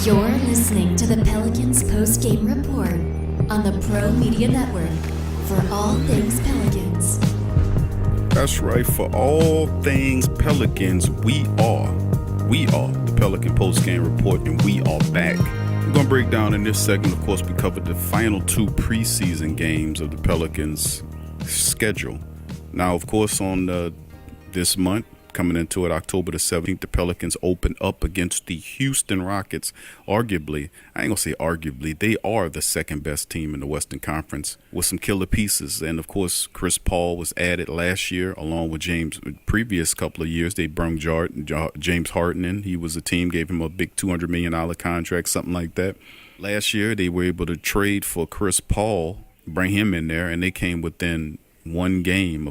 You're listening to the Pelicans post-game report on the Pro Media Network for all things Pelicans. That's right. For all things Pelicans, we are the Pelican post-game report, and we are back. We're going to break down in this segment, of course, we covered the final two preseason games of the Pelicans schedule. Now, of course, on this month, coming into it, October the 17th, the Pelicans open up against the Houston Rockets. Arguably, I ain't gonna say arguably, they are the second best team in the Western Conference with some killer pieces. And of course, Chris Paul was added last year along with James. Previous couple of years, they brought James Harden in. He was a team, gave him a big $200 million contract, something like that. Last year, they were able to trade for Chris Paul, bring him in there, and they came within one game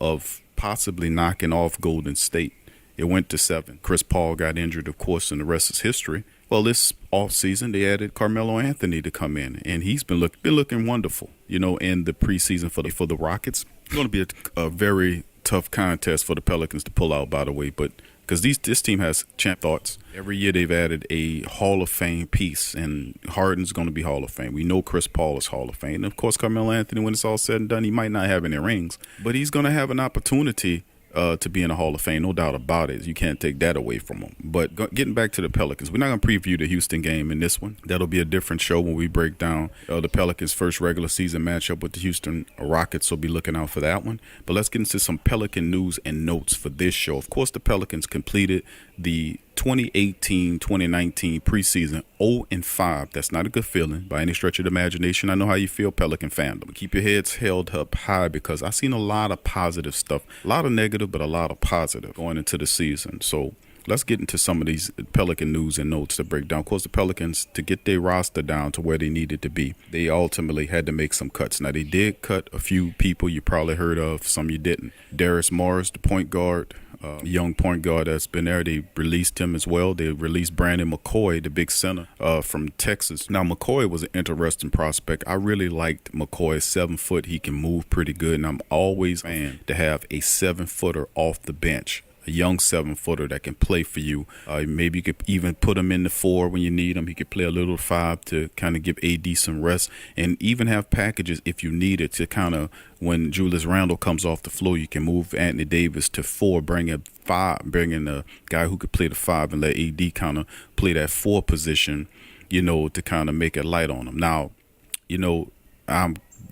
of possibly knocking off Golden State. It went to 7. Chris Paul got injured, of course, and the rest is history. Well, this offseason, they added Carmelo Anthony to come in, and he's been looking wonderful, in the preseason for the Rockets. It's going to be a very tough contest for the Pelicans to pull out, by the way, but because this team has champ thoughts. Every year they've added a Hall of Fame piece, and Harden's going to be Hall of Fame. We know Chris Paul is Hall of Fame. And, of course, Carmelo Anthony, when it's all said and done, he might not have any rings, but he's going to have an opportunity to be in the Hall of Fame, no doubt about it. You can't take that away from him. But getting back to the Pelicans, we're not going to preview the Houston game in this one. That'll be a different show when we break down the Pelicans' first regular season matchup with the Houston Rockets, so be looking out for that one. But let's get into some Pelican news and notes for this show. Of course, the Pelicans completed the 2018-2019 preseason 0-5. That's not a good feeling by any stretch of the imagination. I know how you feel, Pelican fandom. Keep your heads held up high because I've seen a lot of positive stuff, a lot of negative, but a lot of positive going into the season. So let's get into some of these Pelican news and notes to break down. Of course, the Pelicans, to get their roster down to where they needed to be, they ultimately had to make some cuts. Now, they did cut a few people you probably heard of, some you didn't. Darius Morris, the point guard, young point guard that's been there. They released him as well. They released Brandon McCoy, the big center from Texas. Now, McCoy was an interesting prospect. I really liked McCoy. 7 foot, he can move pretty good, and I'm always a fan to have a 7-footer off the bench. A young 7-footer that can play for you. Maybe you could even put him in the 4 when you need him. He could play a little 5 to kind of give AD some rest, and even have packages if you need it to kind of, when Julius Randle comes off the floor, you can move Anthony Davis to 4, bring in 5, bring in a guy who could play the 5 and let AD kind of play that 4 position, to kind of make it light on him. Now,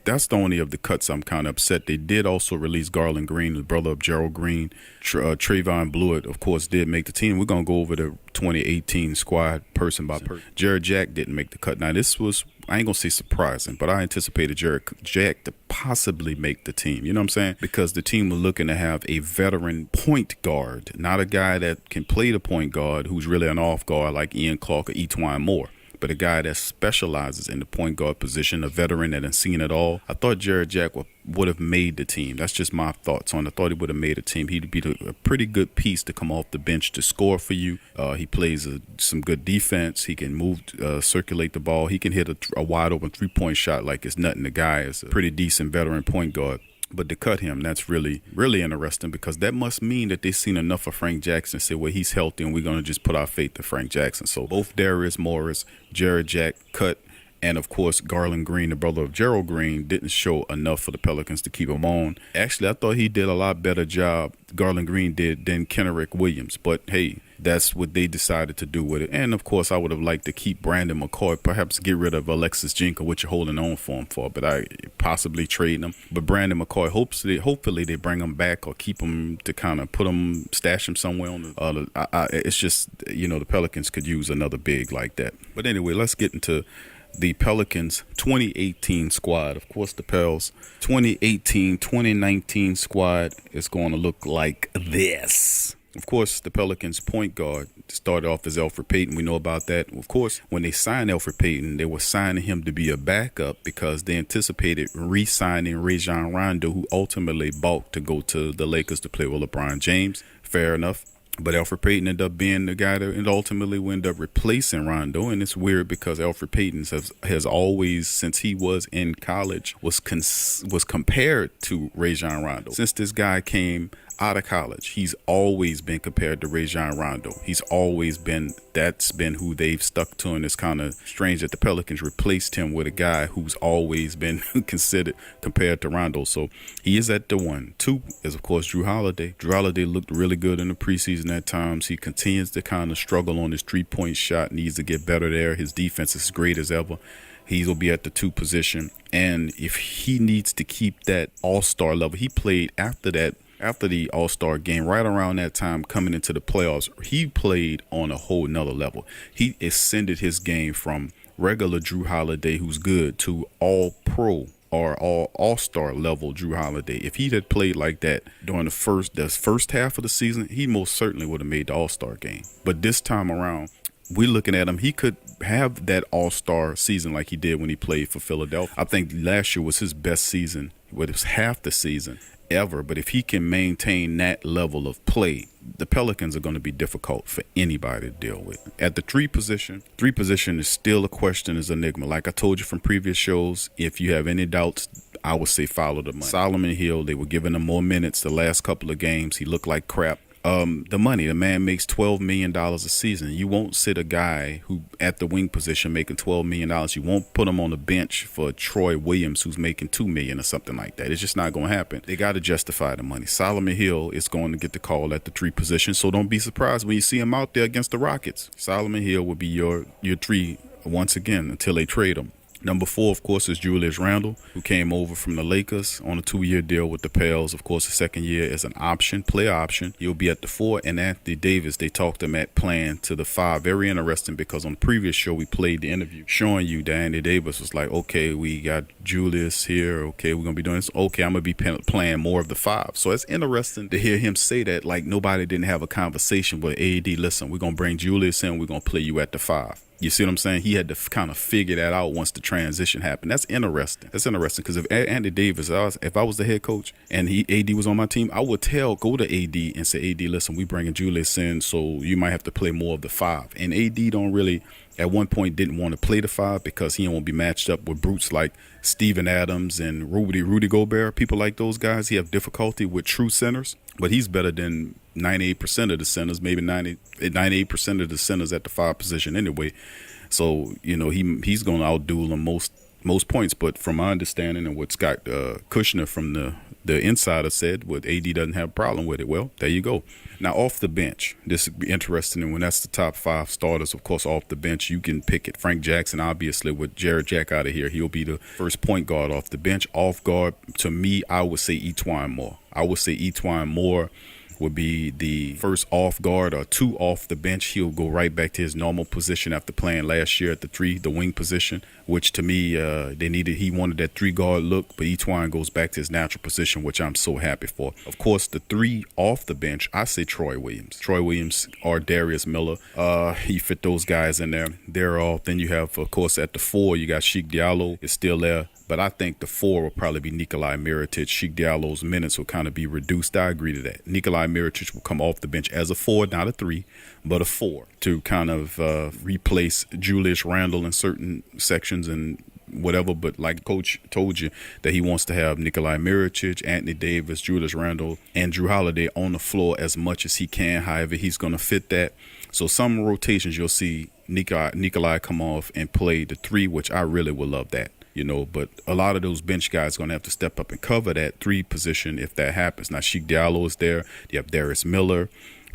that's the only of the cuts I'm kind of upset. They did also release Garland Green, the brother of Gerald Green. Trayvon Blewett, of course, did make the team. We're going to go over the 2018 squad person by person. Jared Jack didn't make the cut. Now, this was, I ain't going to say surprising, but I anticipated Jared Jack to possibly make the team. You know what I'm saying? Because the team was looking to have a veteran point guard, not a guy that can play the point guard who's really an off guard like Ian Clark or Etwine Moore, but a guy that specializes in the point guard position, a veteran that has seen it all. I thought Jared Jack would have made the team. That's just my thoughts on it. I thought he would have made a team. He'd be a pretty good piece to come off the bench to score for you. He plays some good defense. He can move, circulate the ball. He can hit a wide open 3-point shot like it's nothing. The guy is a pretty decent veteran point guard. But to cut him, that's really, really interesting because that must mean that they've seen enough of Frank Jackson and say, well, he's healthy and we're going to just put our faith in Frank Jackson. So both Darius Morris, Jared Jack cut, and, of course, Garland Green, the brother of Gerald Green, didn't show enough for the Pelicans to keep him on. Actually, I thought he did a lot better job, Garland Green did, than Kenrick Williams. But, hey, that's what they decided to do with it. And, of course, I would have liked to keep Brandon McCoy, perhaps get rid of Alexis Jinka, which you're holding on for him for, but I possibly trading him. But Brandon McCoy, hopefully they bring him back or keep him to kind of put him, stash him somewhere on the it's just, the Pelicans could use another big like that. But anyway, let's get into the Pelicans 2018 squad. Of course, the Pels 2018-2019 squad is going to look like this. Of course, the Pelicans point guard started off as Elfrid Payton. We know about that. Of course, when they signed Elfrid Payton, they were signing him to be a backup because they anticipated re-signing Rajon Rondo, who ultimately balked to go to the Lakers to play with LeBron James. Fair enough. But Elfrid Payton ended up being the guy that ultimately wound up replacing Rondo. And it's weird because Elfrid Payton has always, since he was in college, was compared to Rajon Rondo. Since this guy came out of college, he's always been compared to Rajon Rondo. That's been who they've stuck to, and it's kind of strange that the Pelicans replaced him with a guy who's always been compared to Rondo. So he is at the 1. 2 is, of course, Drew Holiday. Drew Holiday looked really good in the preseason at times. He continues to kind of struggle on his 3-point shot, needs to get better there. His defense is great as ever. He'll be at the 2 position. And if he needs to keep that all-star level, he played after the All-Star game, right around that time coming into the playoffs, he played on a whole nother level. He ascended his game from regular Drew Holiday, who's good, to all-pro or all-star level Drew Holiday. If he had played like that during the first half of the season, he most certainly would have made the All-Star game. But this time around, we're looking at him. He could have that all-star season like he did when he played for Philadelphia. I think last year was his best season. It was half the season ever. But if he can maintain that level of play, the Pelicans are going to be difficult for anybody to deal with. At the 3 position is still a question, is enigma. Like I told you from previous shows, if you have any doubts, I would say follow the money. Solomon Hill, they were giving him more minutes the last couple of games. He looked like crap. The money, the man makes $12 million a season. You won't sit a guy who at the wing position making $12 million. You won't put him on the bench for Troy Williams, who's making $2 million or something like that. It's just not going to happen. They got to justify the money. Solomon Hill is going to get the call at the 3 position, so don't be surprised when you see him out there against the Rockets. Solomon Hill will be your 3 once again until they trade him. Number 4, of course, is Julius Randle, who came over from the Lakers on a 2-year deal with the Pels. Of course, the second year is an option, player option. He'll be at the 4. And Anthony Davis, they talked him at playing to the 5. Very interesting, because on the previous show, we played the interview showing you that Anthony Davis was like, okay, we got Julius here. Okay, we're going to be doing this. Okay, I'm going to be playing more of the 5. So it's interesting to hear him say that, like nobody didn't have a conversation with AD. Listen, we're going to bring Julius in. We're going to play you at the 5. You see what I'm saying? He had to kind of figure that out once the transition happened. That's interesting. Because if Andy Davis, if I was the head coach and AD was on my team, I would go to AD and say, AD, listen, we bringing Julius in, so you might have to play more of the 5. And AD don't really, at one point, didn't want to play the 5 because he won't be matched up with brutes like Steven Adams and Rudy Gobert. People like those guys, he have difficulty with true centers, but he's better than 98% of the centers, maybe 98% of the centers at the 5 position anyway. So, he's going to outduel them most points. But from my understanding and what Scott Kushner from the insider said, what AD doesn't have a problem with it. Well, there you go. Now, off the bench, this would be interesting. And when that's the top 5 starters, of course, off the bench, you can pick it. Frank Jackson, obviously, with Jared Jack out of here, he'll be the first point guard off the bench. Off guard, to me, I would say E'Twaun Moore would be the first off guard, or 2 off the bench. He'll go right back to his normal position after playing last year at the 3, the wing position, which to me, he wanted that 3 guard look, but E'Twaun goes back to his natural position, which I'm so happy for. Of course, the 3 off the bench, I say Troy Williams or Darius Miller. He fit those guys in there. They're all. Then you have, of course, at the 4, you got Sheik Diallo is still there. But I think the 4 will probably be Nikolai Mirotic. Sheik Diallo's minutes will kind of be reduced. I agree to that. Nikolai Mirotic will come off the bench as a 4, not a 3, but a 4, to kind of replace Julius Randle in certain sections and whatever. But like Coach told you, that he wants to have Nikolai Mirotic, Anthony Davis, Julius Randle, and Drew Holiday on the floor as much as he can. However, he's going to fit that. So some rotations you'll see Nikolai come off and play the 3, which I really would love that. But a lot of those bench guys are going to have to step up and cover that 3 position if that happens. Now, Sheik Diallo is there. You have Darius Miller,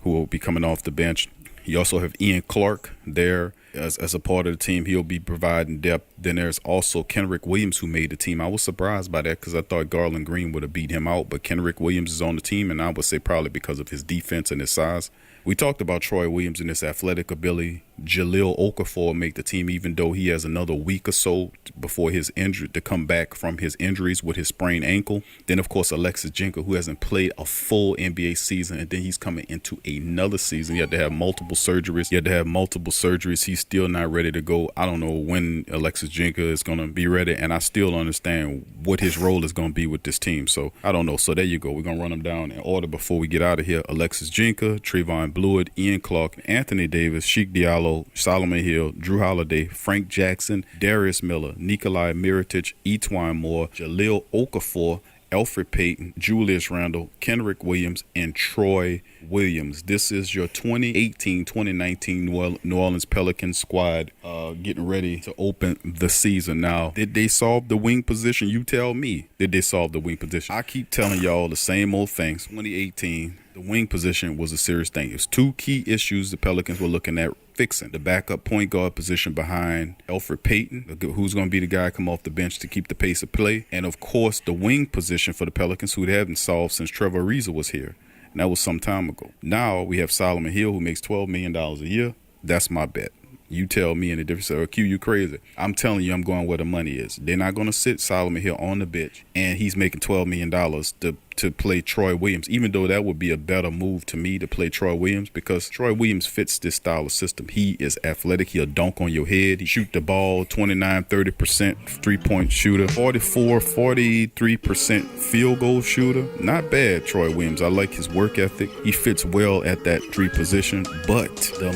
who will be coming off the bench. You also have Ian Clark there as a part of the team. He'll be providing depth. Then there's also Kenrich Williams, who made the team. I was surprised by that because I thought Garland Green would have beat him out. But Kenrich Williams is on the team, and I would say probably because of his defense and his size. We talked about Troy Williams and his athletic ability. Jahlil Okafor make the team, even though he has another week or so before his injury to come back from his injuries with his sprained ankle. Then, of course, Alexis Jenko, who hasn't played a full NBA season, and then he's coming into another season. He had to have multiple surgeries. He's still not ready to go. I don't know when Alexis Jenko is going to be ready, and I still don't understand what his role is going to be with this team. So I don't know. So there you go. We're going to run them down in order before we get out of here. Alexis Jenko, Trayvon Blewett, Ian Clark, Anthony Davis, Sheik Diallo, Solomon Hill, Drew Holiday, Frank Jackson, Darius Miller, Nikolai Mirotic, E'Twaun Moore, Jahlil Okafor, Elfrid Payton, Julius Randle, Kenrich Williams, and Troy Williams. This is your 2018-2019 New Orleans Pelicans squad getting ready to open the season. Now, did they solve the wing position? You tell me. Did they solve the wing position? I keep telling y'all the same old things. 2018, the wing position was a serious thing. It was two key issues the Pelicans were looking at fixing. The backup point guard position behind Elfrid Payton, who's going to be the guy come off the bench to keep the pace of play. And, of course, the wing position for the Pelicans, who they haven't solved since Trevor Ariza was here. And that was some time ago. Now we have Solomon Hill, who makes $12 million a year. That's my bet. You tell me any difference. Or Q, you crazy. I'm telling you, I'm going where the money is. They're not going to sit Solomon Hill on the bench, and he's making $12 million to play Troy Williams, even though that would be a better move to me to play Troy Williams, because Troy Williams fits this style of system. He is athletic. He'll dunk on your head. He shoot the ball 29-30% three-point shooter, 43% field goal shooter. Not bad, Troy Williams. I like his work ethic. He fits well at that three position, but the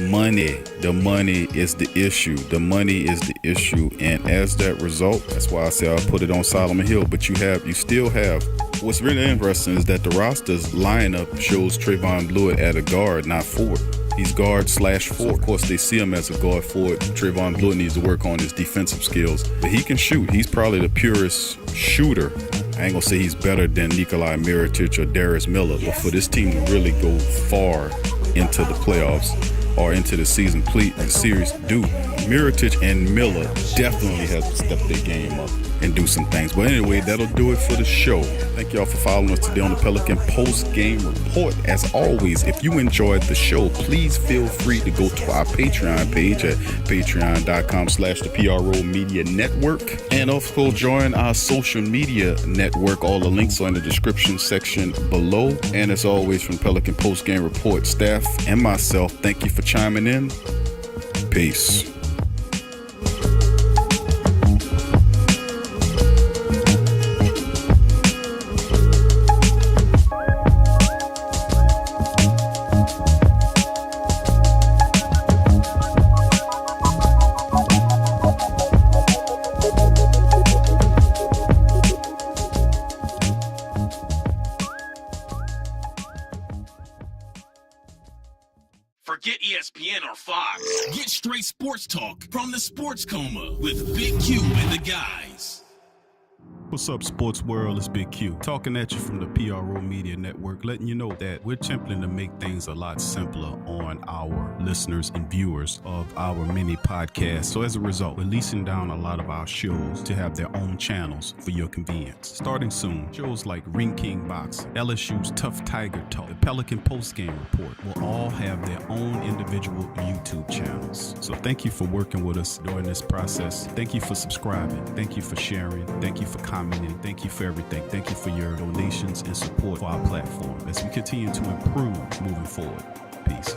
money is the issue. The money is the issue, and as that result, that's why I say I'll put it on Solomon Hill. But you still have. What's really interesting is that the roster's lineup shows Trayvon Blewett at a guard, not forward. He's guard/forward. Of course, they see him as a guard forward. Trayvon Blewett needs to work on his defensive skills, but he can shoot. He's probably the purest shooter. I ain't gonna say he's better than Nikolai Mirotic or Darius Miller, but for this team to really go far into the playoffs or into the series, Mirotic and Miller definitely have to step their game up and do some things. But anyway, that'll do it for the show. Thank y'all for following us today on the Pelican Post Game Report. As always, if you enjoyed the show, please feel free to go to our Patreon page at patreon.com/the PRO Media Network. And also join our social media network. All the links are in the description section below. And as always, from Pelican Post Game Report staff and myself, thank you for chiming in. Peace. Forget ESPN or Fox. Get straight sports talk from the Sports Coma with Big Q and the guys. What's up, sports world? It's Big Q talking at you from the PRO Media Network, letting you know that we're attempting to make things a lot simpler on our listeners and viewers of our mini podcast. So as a result, we're leasing down a lot of our shows to have their own channels for your convenience. Starting soon, shows like Ring King Boxing, LSU's Tough Tiger Talk, the Pelican Post Game Report will all have their own individual YouTube channels. So thank you for working with us during this process. Thank you for subscribing. Thank you for sharing. Thank you for commenting. Thank you for everything. Thank you for your donations and support for our platform as we continue to improve moving forward. Peace.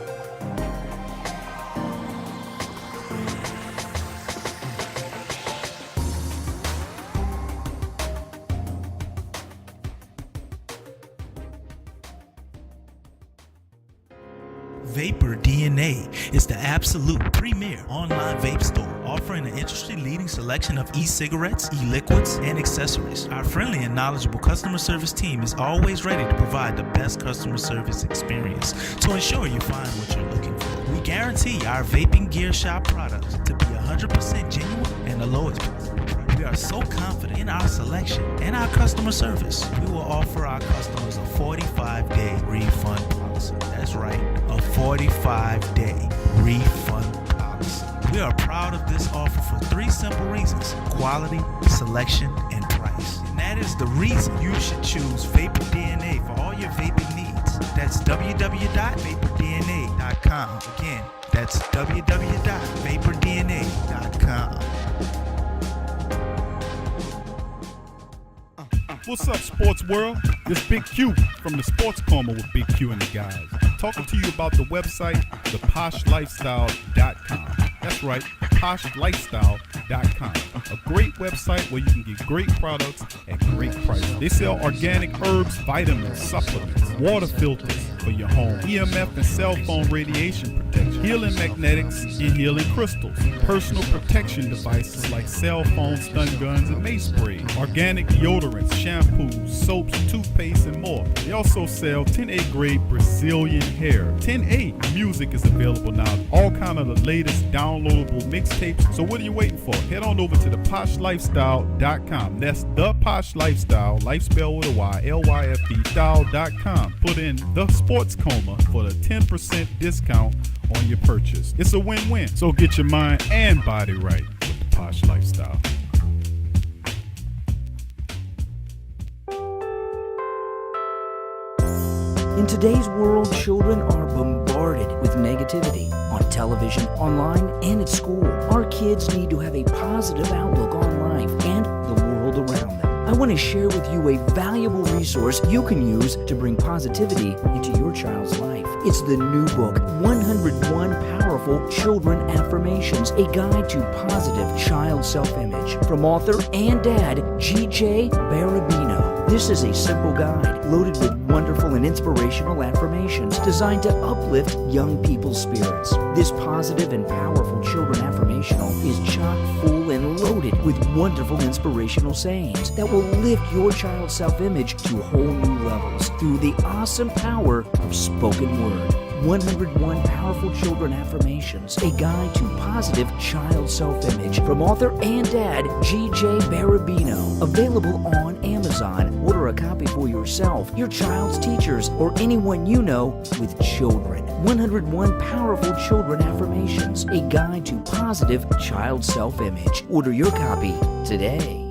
Vapor DNA is the absolute premier online vape store, offering an industry-leading selection of e-cigarettes, e-liquids, and accessories. Our friendly and knowledgeable customer service team is always ready to provide the best customer service experience to ensure you find what you're looking for. We guarantee our vaping gear shop products to be 100% genuine and the lowest price. We are so confident in our selection and our customer service. We will offer our customers a 45-day refund policy. That's right, a 45-day refund policy. We are proud of this offer for three simple reasons: quality, selection, and price. And that is the reason you should choose Vapor DNA for all your vaping needs. That's www.vapordna.com. Again, that's www.vapordna.com. What's up, sports world? This Big Q from the Sports Coma with Big Q and the guys. Talking to you about the website, theposhlifestyle.com. That's right, poshlifestyle.com. A great website where you can get great products at great prices. They sell organic herbs, vitamins, supplements, water filters for your home, EMF and cell phone radiation protection, protection, healing magnetics, and healing crystals, personal protection devices like cell phones, stun guns, and mace spray, organic deodorants, shampoos, soaps, toothpaste, and more. They also sell 10A grade Brazilian hair. 10A music is available now. All kind of the latest downloadable mixtapes. So what are you waiting for? Head on over to theposhlifestyle.com. That's The Posh Lifestyle, life spelled with a Y, LYFE, style.com. Put in The Sports Coma for the 10% discount on your purchase. It's a win-win. So get your mind and body right with The Posh Lifestyle. In today's world, children are bombarded with negativity on television, online, and at school. Our kids need to have a positive outlook on life and the world around them. I want to share with you a valuable resource you can use to bring positivity into your child's life. It's the new book, 101 Powerful Children Affirmations, a guide to positive child self-image, from author and dad, G.J. Barabino. This is a simple guide loaded with wonderful and inspirational affirmations designed to uplift young people's spirits. This positive and powerful children affirmational is chock full and loaded with wonderful inspirational sayings that will lift your child's self-image to whole new levels through the awesome power of spoken word. 101 Powerful Children Affirmations, a guide to positive child self-image, from author and dad, G.J. Barabino. Available on Amazon. Order a copy for yourself, your child's teachers, or anyone you know with children. 101 Powerful Children Affirmations, a guide to positive child self-image. Order your copy today.